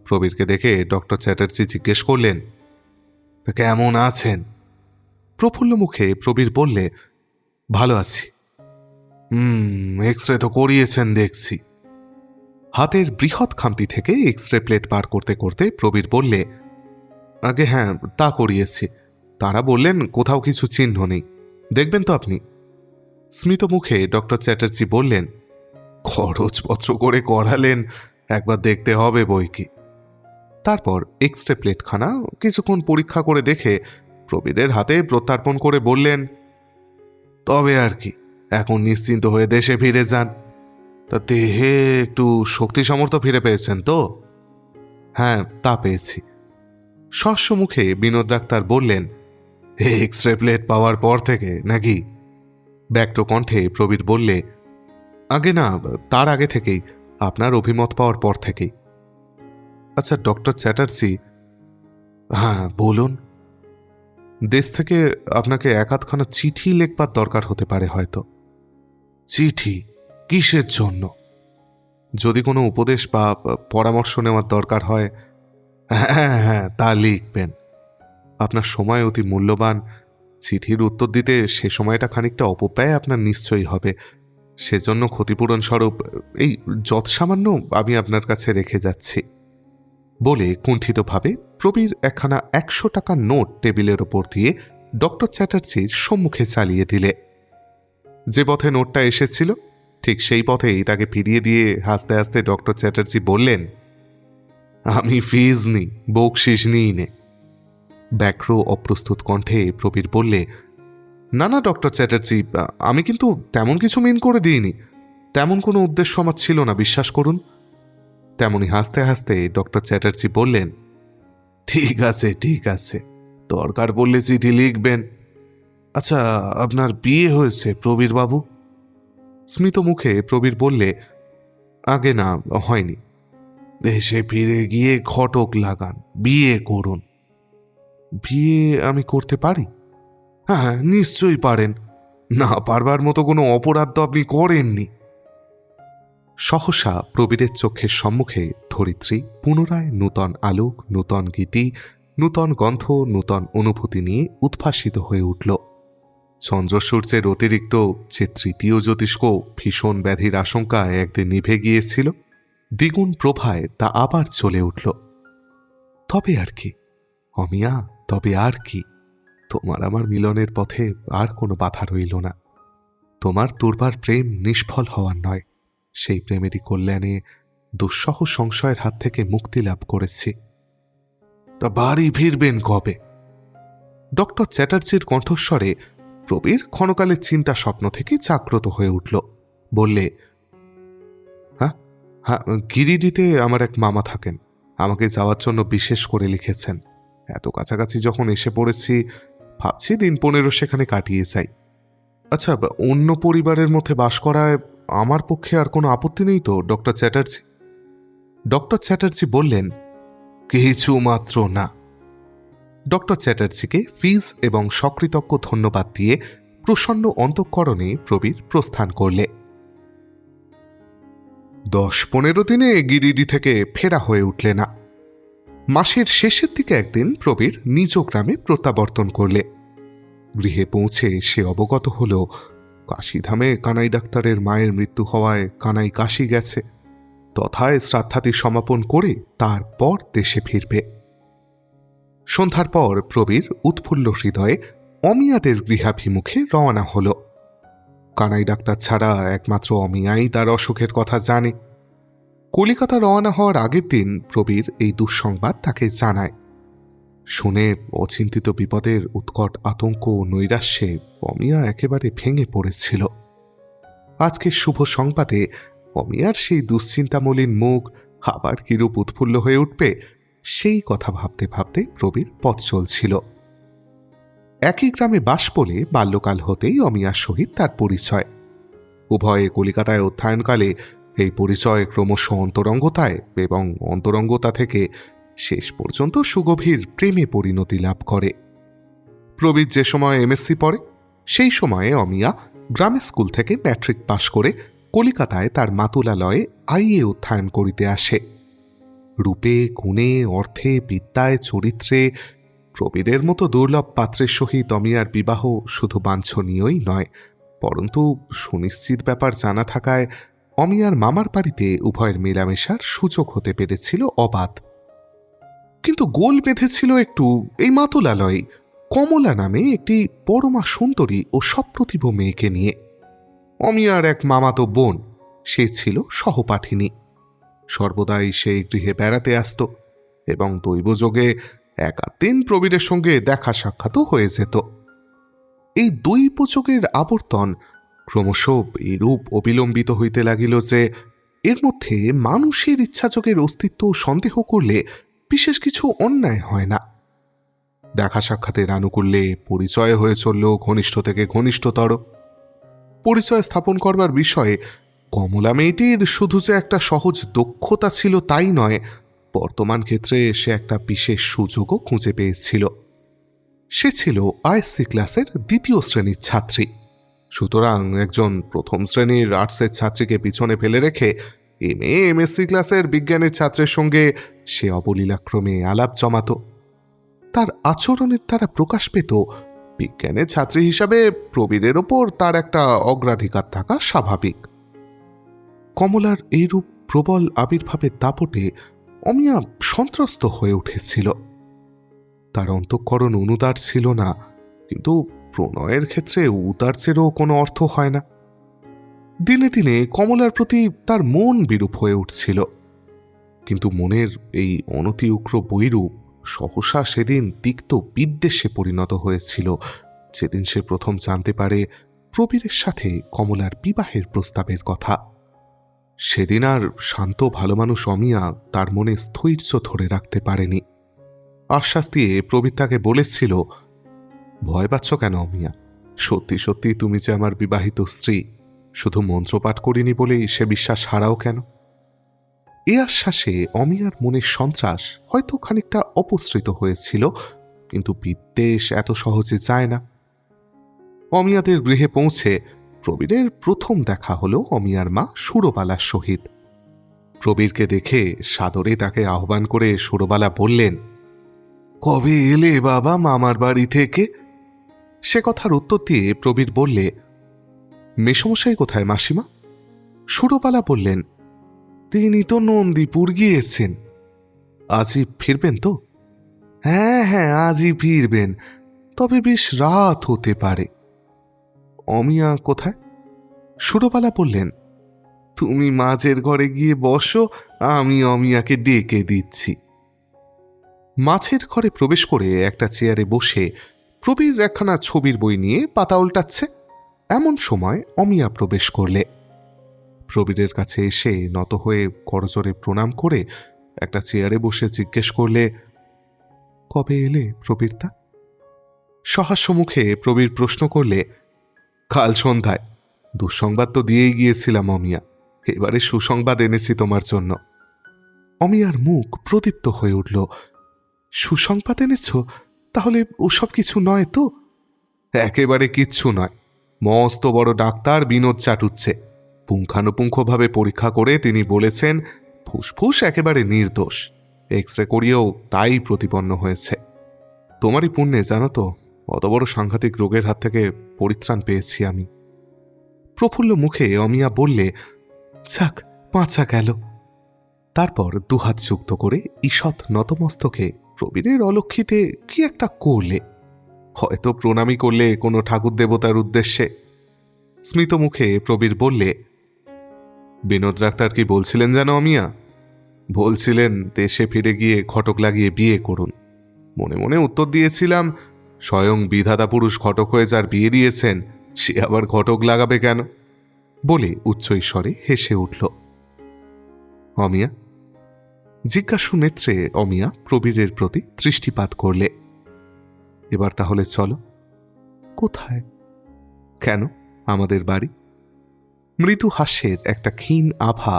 Speaker 1: প্রবীরকে দেখে ডক্টর চ্যাটার্জি জিজ্ঞেস করলেন, তা কেমন আছেন? প্রফুল্ল মুখে প্রবীর বললে, ভালো আছি। এক্স রে তো করিয়েছেন দেখছি। হাতের বৃহৎ খামটি থেকে এক্স রে প্লেট বার করতে করতে প্রবীর বললে, আগে হ্যাঁ, তা করিয়েছি। তারা বললেন কোথাও কিছু চিহ্ন নেই, দেখবেন তো আপনি? স্মিত মুখে ডক্টর চ্যাটার্জি বললেন, খরচপত্র করে করালেন, একবার দেখতে হবে বই কি। তারপর এক্স রে প্লেটখানা কিছুক্ষণ পরীক্ষা করে দেখে প্রবীরের হাতে প্রত্যার্পণ করে বললেন, তবে আর কি, এখন নিশ্চিন্ত হয়ে দেশে ফিরে যান। তা দেহে একটু শক্তি সামর্থ্য ফিরে পেয়েছেন তো? হ্যাঁ, তা পেয়েছি। শস্য মুখে বিনোদ ডাক্তার বললেন, এক্স রে প্লেট পাওয়ার পর থেকে নাকি? ব্যক্ত কণ্ঠে প্রবীর বললে, আগে না, তার আগে থেকেই, আপনার অভিমত পাওয়ার পর থেকেই। আচ্ছা ডক্টর চ্যাটার্জি। হ্যাঁ বলুন। দেশ থেকে আপনাকে 1-8খানা চিঠি লেখবার দরকার হতে পারে হয়তো। চিঠি? কিসের জন্য? যদি কোনো উপদেশ বা পরামর্শ নেওয়ার দরকার হয়। হ্যাঁ হ্যাঁ, তা লিখবেন। আপনার সময় অতি মূল্যবান। চিঠির উত্তর দিতে সে সময়টা খানিকটা অপব্যয় আপনার নিশ্চয়ই হবে। সেজন্য ক্ষতিপূরণ স্বরূপ এই যৎসামান্য আমি আপনার কাছে রেখে যাচ্ছি। বলে কুণ্ঠিতভাবে প্রবীর একখানা 100 টাকার নোট টেবিলের ওপর দিয়ে ডক্টর চ্যাটার্জির সম্মুখে চালিয়ে দিলে। যে পথে নোটটা এসেছিল ঠিক সেই পথেই তাকে ফিরিয়ে দিয়ে হাসতে হাসতে ডক্টর চ্যাটার্জি বললেন, আমি ফিজ নিই, বকশিস নিই নে। ব্যাঘ্র অপ্রস্তুত কণ্ঠে প্রবীর বললে, না না ডক্টর চ্যাটার্জি, আমি কিন্তু তেমন কিছু মিন করে দিইনি। তেমন কোনো উদ্দেশ্য আমার ছিল না, বিশ্বাস করুন। তেমনি হাসতে হাসতে ডক্টর চ্যাটার্জি বললেন, ঠিক আছে ঠিক আছে, দরকার পড়লে চিঠি লিখবেন। আচ্ছা, আপনার বিয়ে হয়েছে প্রবীর বাবু? স্মিত মুখে প্রবীর বললে, আগে না, হয়নি। দেশে ফিরে গিয়ে ঘটক লাগান, বিয়ে করুন। বিয়ে আমি করতে পারি? হ্যাঁ, নিশ্চয়ই পারেন। না পারবার মতো কোনো অপরাধ তো আপনি করেননি। সহসা প্রবীরের চোখের সম্মুখে ধরিত্রী পুনরায় নূতন আলোক, নূতন গীতি, নূতন গন্ধ, নূতন অনুভূতি নিয়ে উদ্ভাসিত হয়ে উঠল। চন্দ্রসূর্যের অতিরিক্ত যে তৃতীয় জ্যোতিষ্ক ভীষণ ব্যাধির আশঙ্কায় একদিন নিভে গিয়েছিল, দ্বিগুণ প্রভায় তা আবার চলে উঠল। তবে আর কি অমিয়া, তবে আর কি? তোমার আমার মিলনের পথে আর কোনো বাধা রইল না। তোমার দুর্বার প্রেম নিষ্ফল হওয়ার নয়, সেই প্রেমেরই কল্যাণে দুঃসহ সংশয়ের হাত থেকে মুক্তি লাভ করেছি। তা বাড়ি ফিরবেন কবে? ডক্টর চ্যাটার্জির কণ্ঠস্বরে প্রবীর ক্ষণকালের চিন্তা স্বপ্ন থেকে জাগ্রত হয়ে উঠল। বললে, হ্যাঁ হ্যাঁ, গিরিডিতে আমার এক মামা থাকেন, আমাকে যাওয়ার জন্য বিশেষ করে লিখেছেন। এত কাছাকাছি যখন এসে পড়েছি, ভাবছি দিন 15 সেখানে কাটিয়ে যাই। আচ্ছা, অন্য পরিবারের মধ্যে বাস করায় আমার পক্ষে আর কোনো আপত্তি নেই তো ডক্টর চ্যাটার্জি? ডক্টর চ্যাটার্জি বললেন, কিছু মাত্র না। ডক্টর চ্যাটার্জিকে ফিজ এবং সকৃতজ্ঞ ধন্যবাদ দিয়ে প্রসন্ন অন্তঃকরণে প্রবীর প্রস্থান করলে। 10-15 দিনে গিরিডি থেকে ফেরা হয়ে উঠলে না। মাসের শেষের দিকে একদিন প্রবীর নিজ গ্রামে প্রত্যাবর্তন করলে। গৃহে পৌঁছে সে অবগত হল কাশীধামে কানাই ডাক্তারের মায়ের মৃত্যু হওয়ায় কানাই কাশী গেছে, তথায় শ্রাদ্ধাদি সমাপন করে তারপর দেশে ফিরবে। সন্ধ্যার পর প্রবীর উৎফুল্ল হৃদয়ে অমিয়াদের গৃহাভিমুখে রওনা হল। কানাই ডাক্তার ছাড়া একমাত্র অমিয়াই তার অসুখের কথা জানে। কলিকাতা রওনা হওয়ার আগের দিন প্রবীর এই দুঃসংবাদ তাকে জানায়। শুনে অচিন্তিত বিপদের উৎকট আতঙ্ক ও নৈরাশ্যে অমিয়া একেবারে ভেঙে পড়েছিল। আজকের শুভ সংবাদে অমিয়ার সেই দুশ্চিন্তামলিন মুখ আবার কিরূপ উৎফুল্ল হয়ে উঠবে, সেই কথা ভাবতে ভাবতে প্রবীর পথ চলছিল। একই গ্রামে বাস বলে বাল্যকাল হতেই অমিয়ার সহিত তার পরিচয়। উভয়ে কলিকাতায় অধ্যয়নকালে এই পরিচয় ক্রমশ অন্তরঙ্গতায় এবং অন্তরঙ্গতা থেকে শেষ পর্যন্ত সুগভীর প্রেমে পরিণতি লাভ করে। প্রবীর যে সময় এমএসসি পড়ে, সেই সময়ে অমিয়া গ্রামের স্কুল থেকে ম্যাট্রিক পাশ করে কলিকাতায় তার মাতুলালয়ে আইএ অধ্যয়ন করিতে আসে। রূপে, গুণে, অর্থে, বিদ্যায়, চরিত্রে প্রবীরের মতো দুর্লভ পাত্রের সহিত অমিয়ার বিবাহ শুধু বাঞ্ছনীয়ই নয়, পরন্তু সুনিশ্চিত ব্যাপার জানা থাকায় অমিয়ার মামার বাড়িতে উভয়ের মেলামেশার সুযোগ হতে পেরেছিল অবাধ। কিন্তু গোল বেঁধেছিল একটু এই মাতুলালয়ে কমলা নামে একটি পরমা সুন্দরী ও সপ্রতিভ মেয়েকে নিয়ে। অমিয়ার এক মামাতো বোন, সে ছিল সহপাঠিনী। সর্বদাই সেই গৃহে বেড়াতে আসত এবং দৈবযোগে একাদিন প্রবীরের সঙ্গে দেখা সাক্ষাৎও হয়ে যেত। এই দৈবযোগের আবর্তন ক্রমশ এরূপ অবিলম্বিত হইতে লাগিল যে এর মধ্যে মানুষের ইচ্ছাযোগের অস্তিত্ব সন্দেহ করলে বিশেষ কিছু অন্যায় হয় না। দেখা সাক্ষাতের আনুকূল্যে পরিচয় হয়ে চলল ঘনিষ্ঠ থেকে ঘনিষ্ঠতর। পরিচয় স্থাপন করবার বিষয়ে কমলা মেয়েটির শুধু যে একটা সহজ দক্ষতা ছিল তাই নয়, বর্তমান ক্ষেত্রে সে একটা বিশেষ সুযোগও খুঁজে পেয়েছিল। সে ছিল আইএসসি ক্লাসের 2য় শ্রেণীর ছাত্রী। সুতরাং একজন প্রথম শ্রেণীর আর্টসের ছাত্রীকে পিছনে ফেলে রেখে এমএসসি ক্লাসের বিজ্ঞানের ছাত্রের সঙ্গে সে অবলীলাক্রমে আলাপ জমাত। তার আচরণের দ্বারা প্রকাশ পেত বিজ্ঞানের ছাত্রী হিসাবে প্রবীরের ওপর তার একটা অগ্রাধিকার থাকা স্বাভাবিক। কমলার এইরূপ প্রবল আবির্ভাবের দাপটে অমিয়া সন্ত্রস্ত হয়ে উঠেছিল। তার অন্তঃকরণ অনুদার ছিল না, কিন্তু প্রণয়ের ক্ষেত্রে উদার্যেরও কোনো অর্থ হয় না। দিনে দিনে কমলার প্রতি তার মন বিরূপ হয়ে উঠছিল, কিন্তু মনের এই অনতি উগ্র বৈরূপ সহসা সেদিন তিক্ত বিদ্বেষে পরিণত হয়েছিল, যেদিন সে প্রথম জানতে পারে প্রবীরের সাথে কমলার বিবাহের প্রস্তাবের কথা। সেদিন আর শান্ত ভালো মানুষ অমিয়া তার মনে স্থৈর্য ধরে রাখতে পারেনি। আশ্বাস দিয়ে প্রবীর তাকে বলেছিল, ভয় পাচ্ছ কেন অমিয়া? সত্যি সত্যি তুমি যে আমার বিবাহিত স্ত্রী, শুধু মন্ত্রপাঠ করিনি বলেই সে বিশ্বাস হারাও কেন? এ আশ্বাসে অমিয়ার মনের সন্ত্রাস হয়তো খানিকটা অপসৃত হয়েছিল, কিন্তু বিদ্বেষ এত সহজে যায় না। অমিয়াদের গৃহে পৌঁছে প্রবীরের প্রথম দেখা হলো অমিয়ার মা সুরবালার সহিত। প্রবীরকে দেখে সাদরে তাকে আহ্বান করে সুরবালা বললেন, কবে এলে বাবা মামার বাড়ি থেকে? সে কথার উত্তর দিয়ে প্রবীর বললে, মেসমশাই কোথায় মাসিমা? সুরবালা বললেন, তিনি তো নন্দীপুর গিয়েছেন। আজই ফিরবেন তো? হ্যাঁ হ্যাঁ, আজই ফিরবেন, তবে বেশ রাত হতে পারে। অমিয়া কোথায়? সুরবালা বললেন, তুমি মাঝের ঘরে গিয়ে বসো, আমি অমিয়াকে ডেকে দিচ্ছি। মাছের ঘরে প্রবেশ করে একটা চেয়ারে বসে প্রবীর একখানা ছবির বই নিয়ে পাতা উল্টাচ্ছে। এমন সময় অমিয়া প্রবেশ করলে। প্রবীরের কাছে এসে নত হয়ে করজোরে প্রণাম করে একটা চেয়ারে বসে জিজ্ঞেস করলে, কবে এলে প্রবীরদা? সহাস্য মুখে প্রবীর প্রশ্ন করলে, কাল সন্ধ্যায়। দুঃসংবাদ তো দিয়েই গিয়েছিলাম অমিয়া, এবারে সুসংবাদ এনেছি তোমার জন্য। অমিয়ার মুখ প্রদীপ্ত হয়ে উঠল। সুসংবাদ এনেছ? তাহলে ওসব কিছু নয় তো? একেবারে কিচ্ছু নয়। মস্ত বড় ডাক্তার বিনোদ চাটুচ্ছে। পুঙ্খানুপুঙ্খভাবে পরীক্ষা করে তিনি বলেছেন ফুসফুস একেবারে নির্দোষ। এক্স রে করিয়েও তাই প্রতিপন্ন হয়েছে। তোমারই পুণ্যে জানো তো, অত বড় সাংঘাতিক রোগের হাত থেকে পরিত্রাণ পেয়েছি আমি। প্রফুল্ল মুখে অমিয়া বললে, যাক, বাঁচা গেল। তারপর দুহাত যুক্ত করে ঈষৎ নতমস্তকে প্রবীরের অলক্ষিতে কি একটা করলে, হয়তো প্রণামী করলে কোনো ঠাকুর দেবতার উদ্দেশ্যে। স্মিত মুখে প্রবীর বললে, বিনোদ ডাক্তার কি বলছিলেন জানো অমিয়া? বলছিলেন দেশে ফিরে গিয়ে ঘটক লাগিয়ে বিয়ে করুন। মনে মনে উত্তর দিয়েছিলাম, স্বয়ং বিধাতা পুরুষ ঘটক হয়ে যার বিয়ে দিয়েছেন, সে আবার ঘটক লাগাবে কেন? বলে উচ্চ স্বরে হেসে উঠল। অমিয়া? জিজ্ঞাসু নেত্রে অমিয়া প্রবীরের প্রতি দৃষ্টিপাত করলে। এবার তাহলে চলো। কোথায়? কেন, আমাদের বাড়ি। মৃদু হাস্যের একটা ক্ষীণ আভা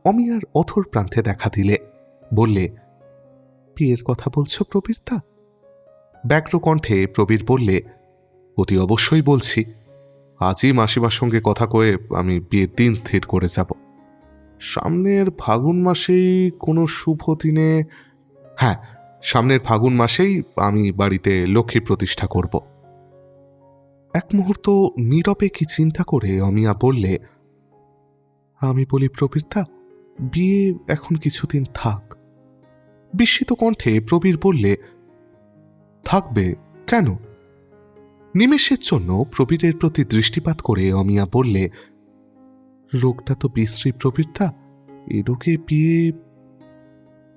Speaker 1: অমিয়ার অথর প্রান্তে দেখা দিলে। বললে, বিয়ের কথা বলছো প্রবীরদা? ব্যগ্র কণ্ঠে প্রবীর বললে, অতি অবশ্যই বলছি। আজই মাসিমার সঙ্গে কথা কয়ে আমি বিয়ের দিন স্থির করে যাব। সামনের ফাগুন মাসেই কোনো শুভ দিনে, হ্যাঁ, সামনের ফাগুন মাসেই আমি বাড়িতে লক্ষ্মী প্রতিষ্ঠা করব। এক মুহূর্ত নীরবে কি চিন্তা করে অমিয়া বললে, আমি বলি প্রবীরদা, বিয়ে এখন কিছুদিন থাক। বিস্মিত কণ্ঠে প্রবীর বললে, থাকবে কেন? নিমেষের জন্য প্রবীরের প্রতি দৃষ্টিপাত করে অমিয়া বললে, রোগটা তো বিশ্রী প্রবীরদা, এ রোগে বিয়ে।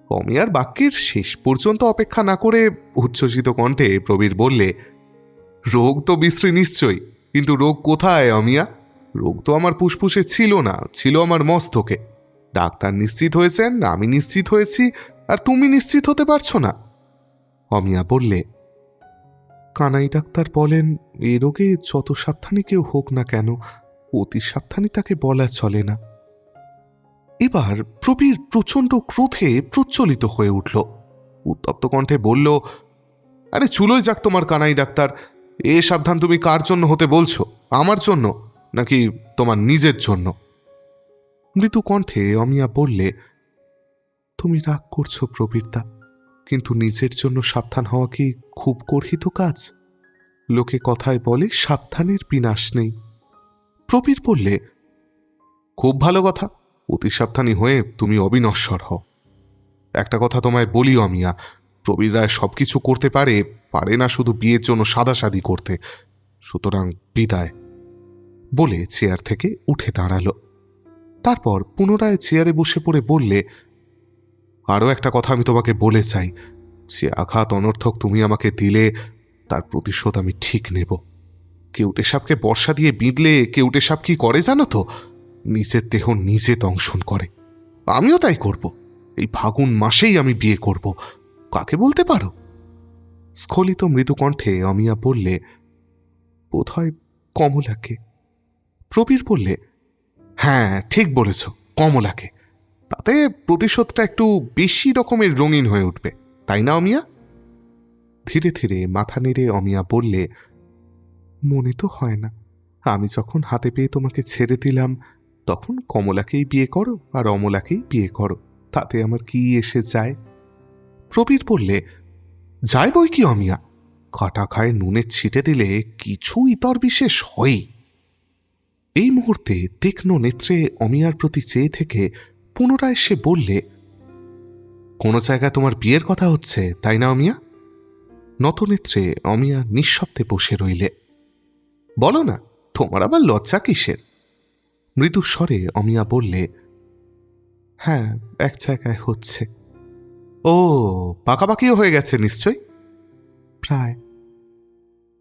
Speaker 1: অমিয়ার বাক্যের শেষ পর্যন্ত অপেক্ষা না করে উচ্ছ্বসিত কণ্ঠে প্রবীর বললে, রোগ তো বিশ্রী নিশ্চয়ই, কিন্তু রোগ কোথায় অমিয়া? রোগ তো আমার ফুসফুসে ছিল না, ছিল আমার মস্তকে। ডাক্তার নিশ্চিত হয়েছেন, আমি নিশ্চিত হয়েছি, আর তুমি নিশ্চিত হতে পারছো না। অমিয়া বললে, কানাই ডাক্তার বলেন এ রোগে যত সাবধানী কেউ হোক না কেন, অতি সাবধানী তাকে বলা চলে না। এবার প্রবীর প্রচণ্ড ক্রোধে প্রজ্বলিত হয়ে উঠল। উত্তপ্ত কণ্ঠে বলল, আরে চুলোই যাক তোমার কানাই ডাক্তার। এ সাবধান তুমি কার জন্য হতে বলছো? আমার জন্য নাকি তোমার নিজের জন্য? মৃদু কণ্ঠে অমিয়া বললে, তুমি রাগ করছো প্রবীরদা, কিন্তু নিজের জন্য সাবধান হওয়া কি খুব গর্হিত কাজ। লোকে কথায় বলে সাবধানের বিনাশ নেই। প্রবীর বললে, খুব ভালো কথা, অতি সাবধানী হয়ে তুমি অবিনশ্বর হও। একটা কথা তোমায় বলি অমিয়া, প্রবীর রায় সবকিছু করতে পারে, পারে না শুধু বিয়ের জন্য সাদাসাদি করতে। সুতরাং বিদায়। বলে চেয়ার থেকে উঠে দাঁড়াল। তারপর পুনরায় চেয়ারে বসে পড়ে বললে, আরও একটা কথা আমি তোমাকে বলে চাই, যে আঘাত অনর্থক তুমি আমাকে দিলে তার প্রতিশোধ আমি ঠিক নেব। কেউটে সাপকে বর্ষা দিয়ে বিঁধলে কেউটে সাপ কি করে জানো তো? নিজের দেহ নিজে দংশন করে। আমিও তাই করব। এই ফাগুন মাসেই আমি বিয়ে করব। কাকে বলতে পারো? স্খলিত মৃদু কণ্ঠে অমিয়া বললে, বোধহয় কমলাকে। প্রবীর বললে, হ্যাঁ ঠিক বলেছ, কমলাকে। তাতে প্রতিশোধটা একটু বেশি রকমের রঙিন হয়ে উঠবে, তাই না অমিয়া? ধীরে ধীরে মাথা নেড়ে অমিয়া বললে, মনে তো হয় না। আমি যখন হাতে পেয়ে তোমাকে ছেড়ে দিলাম, তখন কমলাকেই বিয়ে করো আর অমলাকেই বিয়ে করো, তাতে আমার কি এসে যায়? প্রবীর বললে, যায় বই কি অমিয়া, কাটা খায় নুনের ছিটে দিলে কিছু ইতর বিশেষ হয়। এই মুহূর্তে তীক্ষ্ণ নেত্রে অমিয়ার প্রতি চেয়ে থেকে পুনরায় সে বললে, কোনো জায়গায় তোমার বিয়ের কথা হচ্ছে, তাই না অমিয়া? নতনেত্রে অমিয়া নিঃশব্দে বসে রইলে। বলো না, তোমার আবার লজ্জা কিসের? মৃদুস্বরে অমিয়া বললে, হ্যাঁ এক জায়গায় হচ্ছে। ও, পাকাপাকিও হয়ে গেছে নিশ্চয়? প্রায়।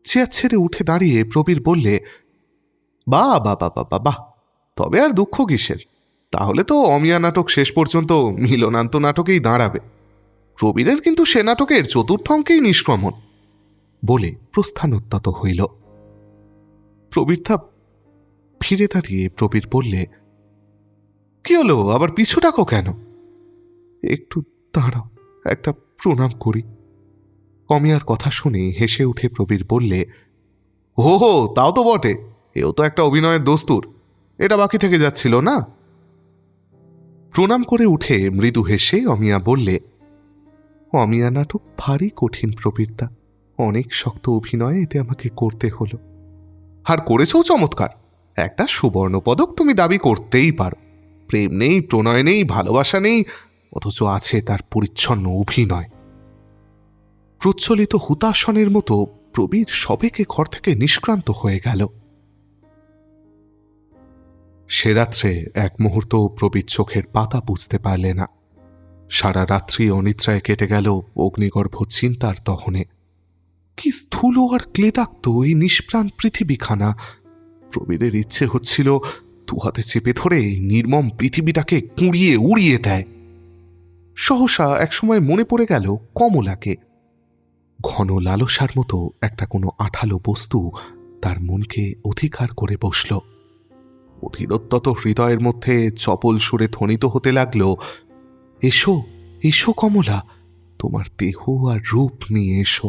Speaker 1: চেয়ার ছেড়ে উঠে দাঁড়িয়ে প্রবীর বললে, বাহ বাহ বাহ বাহ বাহ, তবে আর দুঃখ কিসের? তাহলে তো অমিয়া নাটক শেষ পর্যন্ত মিলনান্ত নাটকেই দাঁড়াবে। প্রবীরের কিন্তু সে নাটকের চতুর্থ অঙ্কেই নিষ্ক্রমণ। বলে প্রস্থানোদ্যত হইল। প্রবীরথা ফিরে দাঁড়িয়ে প্রবীর বললে, কি হলো, আবার পিছু ডাকো কেন? একটু দাঁড়াও, একটা প্রণাম করি। অমিয়ার কথা শুনে হেসে উঠে প্রবীর বললে, হো হো, তাও তো বটে, এও তো একটা অভিনয়ের দস্তুর, এটা বাকি থেকে যাচ্ছিল না? প্রণাম করে উঠে মৃদু হেসে অমিয়া বললে, অমিয়া নাটক ভারী কঠিন প্রবীরদা, অনেক শক্ত অভিনয় এতে আমাকে করতে হলো। আর করেছও চমৎকার। একটা সুবর্ণ পদক তুমি দাবি করতেই পারো। প্রেম নেই, প্রণয় নেই, ভালোবাসা নেই, অথচ আছে তার পরিচ্ছন্ন অভিনয়। প্রচলিত হুতাসনের মতো প্রবীর সবেকে ঘর থেকে নিষ্ক্রান্ত হয়ে গেল। সে রাত্রে এক মুহূর্ত প্রবীর চোখের পাতা বুঝতে পারলে না। সারা রাত্রি অনিদ্রায় কেটে গেল অগ্নিগর্ভ চিন্তার দহনে। কি স্থূল আর ক্লেদাক্ত এই নিষ্প্রাণ পৃথিবীখানা! প্রবীরের ইচ্ছে হচ্ছিল দুহাতে চেপে ধরে নির্মম পৃথিবীটাকে কুঁড়িয়ে উড়িয়ে দেয়। সহসা একসময় মনে পড়ে গেল কমলাকে। ঘন লালসার মতো একটা কোনো আঠালো বস্তু তার মনকে অধিকার করে বসল। অধীরোত্তত হৃদয়ের মধ্যে চপল সুরে ধ্বনিত হতে লাগল, এসো এসো কমলা, তোমার দেহ আর রূপ নিয়ে এসো।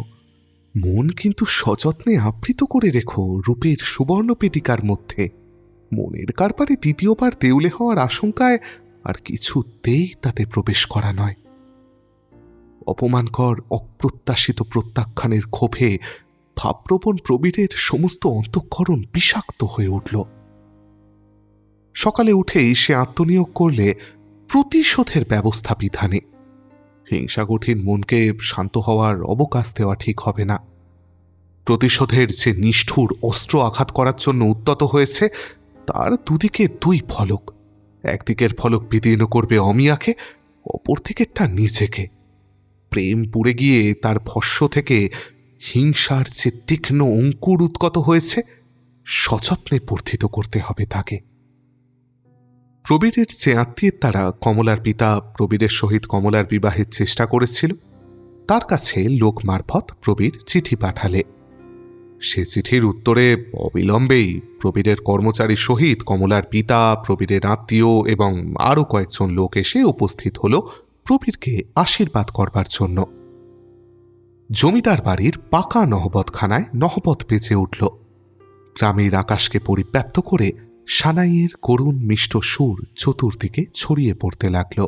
Speaker 1: মন কিন্তু সযত্নে আবৃত করে রেখো রূপের সুবর্ণ পেটিকার মধ্যে। মনের কারবারে দ্বিতীয়বার দেউলে হওয়ার আশঙ্কায় আর কিছুতেই তাতে প্রবেশ করা নয়। অপমানকর অপ্রত্যাশিত প্রত্যাখ্যানের ক্ষোভে ভাবপ্রবণ প্রবীরের সমস্ত অন্তঃকরণ বিষাক্ত হয়ে উঠল। সকালে উঠেই সে আত্মনিয়োগ করলে প্রতিশোধের ব্যবস্থা বিধানে। হিংসাকঠিন মনকে শান্ত হওয়ার অবকাশ দেওয়া ঠিক হবে না। প্রতিশোধের যে নিষ্ঠুর অস্ত্র আঘাত করার জন্য উদ্যত হয়েছে, তার দুদিকে দুই ফলক। একদিকের ফলক বিদীর্ণ করবে অমিয়াকে, অপর দিকেরটা নিজেকে। প্রেম পুড়ে গিয়ে তার ভস্য থেকে হিংসার যে তীক্ষ্ণ অঙ্কুর উৎকত হয়েছে, সযত্নে বর্ধিত করতে হবে তাকে। প্রবীরের যে আত্মীয়ের দ্বারা কমলার পিতা প্রবীরের সহিত কমলার বিবাহের চেষ্টা করেছিল, তার কাছে লোক মারফত প্রবীর চিঠি পাঠালে। সে চিঠির উত্তরে অবিলম্বেই প্রবীরের কর্মচারী সহিত কমলার পিতা, প্রবীরের আত্মীয় এবং আরও কয়েকজন লোক এসে উপস্থিত হল প্রবীরকে আশীর্বাদ করবার জন্য। জমিদার বাড়ির পাকা নহবতখানায় নহবত বেজে উঠল। গ্রামের আকাশকে পরিব্যাপ্ত করে সানাইয়ের করুণ মিষ্ট সুর চতুর্দিকে ছড়িয়ে পড়তে লাগল।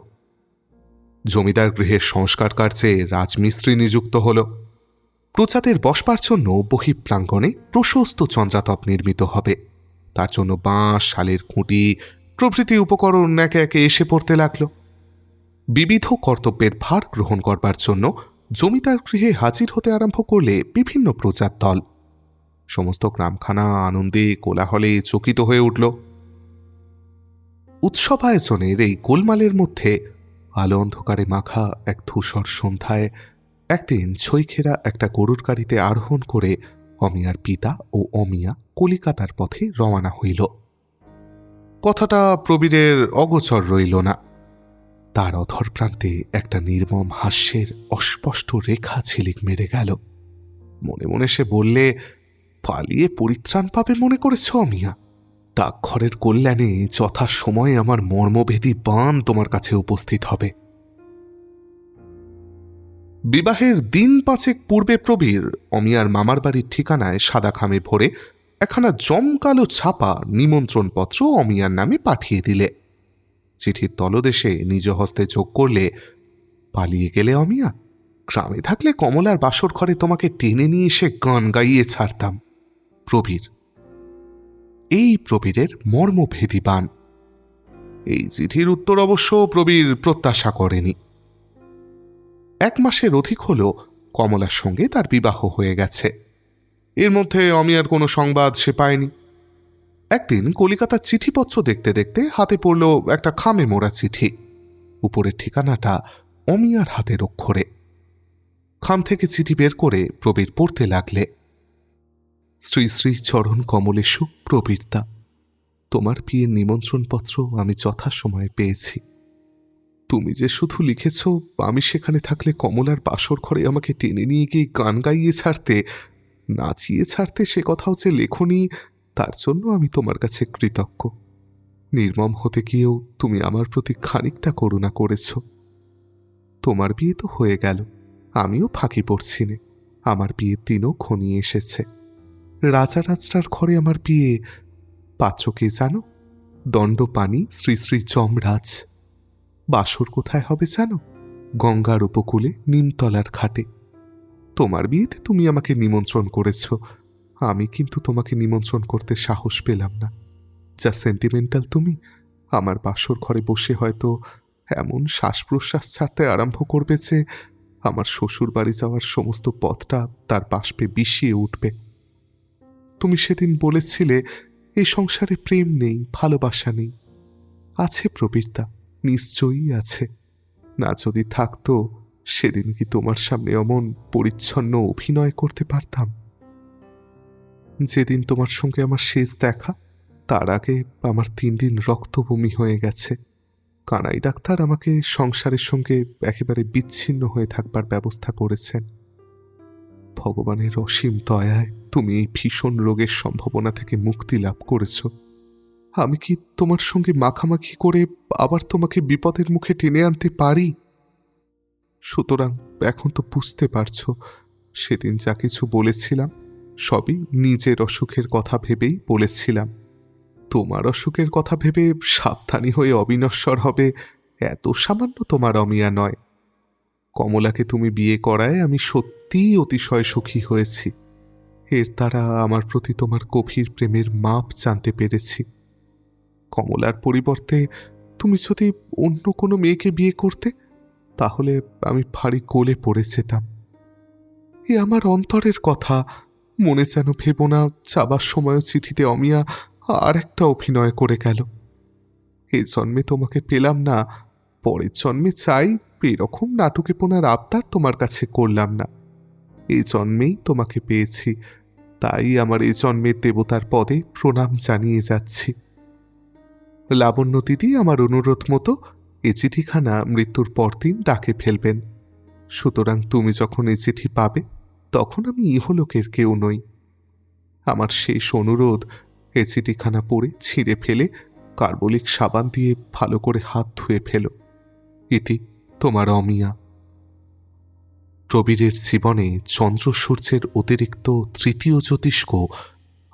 Speaker 1: জমিদার গৃহের সংস্কার কার্যে রাজমিস্ত্রি নিযুক্ত হল। প্রজাদের বসবার জন্য বহিঃপ্রাঙ্গণে প্রশস্ত চঞ্চাতপ নির্মিত হবে। তার জন্য বাঁশ, শালের খুঁটি প্রভৃতি উপকরণ একে একে এসে পড়তে লাগল। বিবিধ কর্তব্যের ভার গ্রহণ করবার জন্য জমিদার গৃহে হাজির হতে আরম্ভ করলে বিভিন্ন প্রজার দল। সমস্ত গ্রামখানা আনন্দে কোলাহলে চকিত হয়ে উঠল। উৎসব আয়োজনের এই গোলমালের মধ্যে আলো অন্ধকারে মাখা এক ধূসর সন্ধ্যায় একদিন ছইখেরা একটা গরুর গাড়িতে আরোহণ করে অমিয়ার পিতা ও অমিয়া কলিকাতার পথে রওনা হইল। কথাটা প্রবীরের অগোচর রইল না। তার অধর প্রান্তে একটা নির্মম হাস্যের অস্পষ্ট রেখা ঝিলিক মেরে গেল। মনে মনে সে বললে, পালিয়ে পরিত্রাণ পাবে মনে করেছ অমিয়া? ডাকঘরের কল্যাণে যথা সময়ে আমার মর্মভেদী বাণ তোমার কাছে উপস্থিত হবে। বিবাহের দিন 5 পূর্বে প্রবীর অমিয়ার মামার বাড়ির ঠিকানায় সাদা খামে ভরে একখানা জমকালো ছাপা নিমন্ত্রণপত্র অমিয়ার নামে পাঠিয়ে দিলে। চিঠির তলদেশে নিজ হস্তে যোগ করলে, পালিয়ে গেলে অমিয়া, গ্রামে থাকলে কমলার বাসর ঘরে তোমাকে টেনে নিয়ে এসে গান গাইয়ে ছাড়তাম। প্রবীর। এই প্রবীরের মর্মভেদী বাণ। এই চিঠির উত্তর অবশ্য প্রবীর প্রত্যাশা করেনি। 1 মাসের অধিক হল কমলার সঙ্গে তার বিবাহ হয়ে গেছে। এর মধ্যে অমিয়ার কোনো সংবাদ সে পায়নি। একদিন কলিকাতার চিঠিপত্র দেখতে দেখতে হাতে পড়ল একটা খামে মোড়া চিঠি। উপরের ঠিকানাটা অমিয়ার হাতের অক্ষরে। খাম থেকে চিঠি বের করে প্রবীর পড়তে লাগলে, শ্রী শ্রী চরণ কমলেশু প্রবীরদা, তোমার বিয়ের নিমন্ত্রণপত্র আমি যথাসময়ে পেয়েছি। তুমি যে শুধু লিখেছ আমি সেখানে থাকলে কমলার বাসর ঘরে আমাকে টেনে নিয়ে গিয়ে গান গাইয়ে ছাড়তে, নাচিয়ে ছাড়তে, সে কথাও যে লেখনি, তার জন্য আমি তোমার কাছে কৃতজ্ঞ। নির্মম হতে গিয়েও তুমি আমার প্রতি খানিকটা করুণা করেছ। তোমার বিয়ে তো হয়ে গেল, আমিও ফাঁকি পড়ছি নে। আমার বিয়ের দিনও ঘনিয়ে এসেছে। রাজা রাজরার ঘরে আমার বিয়ে। পাত্র কে জানো? দণ্ডপাণি শ্রী শ্রী যমরাজ। বাসর কোথায় হবে জানো? গঙ্গার উপকূলে নিমতলার ঘাটে। তোমার বিয়েতে তুমি আমাকে নিমন্ত্রণ করেছ, আমি কিন্তু তোমাকে নিমন্ত্রণ করতে সাহস পেলাম না। যা সেন্টিমেন্টাল তুমি, আমার বাসর ঘরে বসে হয়তো এমন শ্বাস প্রশ্বাস ছাড়তে আরম্ভ করবে যে আমার শ্বশুর বাড়ি যাওয়ার সমস্ত পথটা তার বাষ্পে বিষিয়ে উঠবে। তুমি সেদিন বলেছিলে এই সংসারে প্রেম নেই, ভালোবাসা নেই। আছে প্রবীরদা, নিশ্চয়ই আছে। না যদি থাকতো সেদিন কি তোমার সামনে অমন পরিচ্ছন্ন অভিনয় করতে পারতাম? যেদিন তোমার সঙ্গে আমার শেষ দেখা, তার আগে আমার 3 দিন রক্তবমি হয়ে গেছে। কানাই ডাক্তার আমাকে সংসারের সঙ্গে একেবারে বিচ্ছিন্ন হয়ে থাকবার ব্যবস্থা করেছেন। ভগবানের অসীম দয়ায় তুমি এই ভীষণ রোগের সম্ভাবনা থেকে মুক্তি লাভ করেছ। আমি কি তোমার সঙ্গে মাখামাখি করে আবার তোমাকে বিপদের মুখে টেনে আনতে পারি? সুতরাং এখন তো বুঝতে পারছো, সেদিন যা কিছু বলেছিলাম সবই নিজের অসুখের কথা ভেবেই বলেছিলাম। তোমার অসুখের কথা ভেবে সাবধানী হয়ে অবিনশ্বর হবে এত সামান্য তোমার অমিয়া নয়। কমলাকে তুমি বিয়ে করায় আমি সত্যিই অতিশয় সুখী হয়েছি। এর দ্বারা আমার প্রতি তোমার গভীর প্রেমের মাপ জানতে পেরেছি। কমলার পরিবর্তে তুমি যদি অন্য কোনো মেয়েকে বিয়ে করতে, তাহলে আমি ভারী কোলে পড়ে যেতাম। এ আমার অন্তরের কথা, মনে যেন ভেবো না যাবার সময় চিঠিতে অমিয়া আর একটা অভিনয় করে গেল। এই জন্মে তোমাকে পেলাম না, পরের জন্মে চাই এরকম নাটুকেপনার আবদার তোমার কাছে করলাম না। এই জন্মেই তোমাকে পেয়েছি, তাই আমার এই জন্মের দেবতার পদে প্রণাম জানিয়ে যাচ্ছি। লাবণ্য দিদি আমার অনুরোধ মতো এ চিঠিখানা মৃত্যুর পরদিন ডাকে ফেলবেন। সুতরাং তুমি যখন এই চিঠি পাবে তখন আমি ইহলোকের কেউ নই। আমার শেষ অনুরোধ, এ চিঠিখানা পড়ে ছিঁড়ে ফেলে কার্বলিক সাবান দিয়ে ভালো করে হাত ধুয়ে ফেলো। ইতি তোমার অমিয়া। প্রবীরের জীবনে চন্দ্র সূর্যের অতিরিক্ত তৃতীয় জ্যোতিষ্ক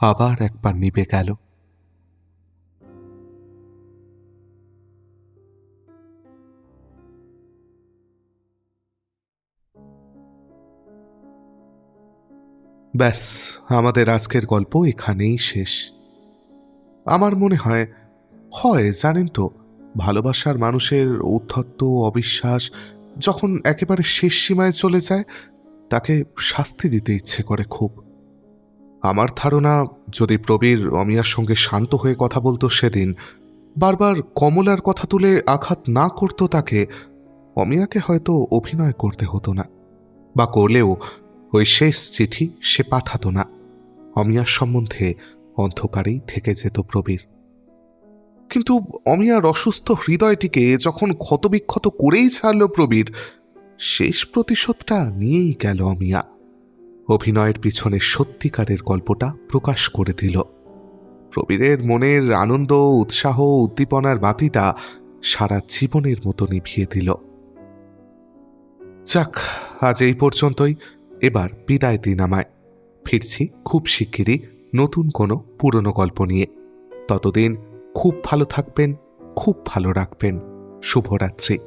Speaker 1: আবার একবার নিভে গেল। ব্যাস, আমাদের আজকের গল্প এখানেই শেষ। আমার মনে হয় জানেন তো, ভালোবাসার মানুষের উদ্ধত্ত অবিশ্বাস যখন একেবারে শেষ সীমায় চলে যায়, তাকে শাস্তি দিতে ইচ্ছে করে খুব। আমার ধারণা, যদি প্রবীর অমিয়ার সঙ্গে শান্ত হয়ে কথা বলতো সেদিন, বারবার কমলার কথা তুলে আঘাত না করত তাকে, অমিয়াকে হয়তো অভিনয় করতে হতো না, বা করলেও ওই শেষ চিঠি সে পাঠাতো না। অমিয়ার সম্বন্ধে অন্ধকারেই থেকে যেত প্রবীর। কিন্তু অমিয়ার অসুস্থ হৃদয়টিকে যখন ক্ষতবিক্ষত করেই ছাড়ল প্রবীর, শেষ প্রতিশোধটা নিয়েই গেল অমিয়া। অভিনয়ের পিছনে সত্যিকারের গল্পটা প্রকাশ করে দিল। প্রবীরের মনের আনন্দ, উৎসাহ, উদ্দীপনার বাতিটা সারা জীবনের মতো নিভিয়ে দিল। যাক, আজ এই পর্যন্তই। এবার বিদায় দিন আমায়। ফিরছি খুব শিগগিরই নতুন কোনো পুরনো গল্প নিয়ে। ততদিন খুব ভালো থাকবেন, খুব ভালো রাখবেন। শুভরাত্রি।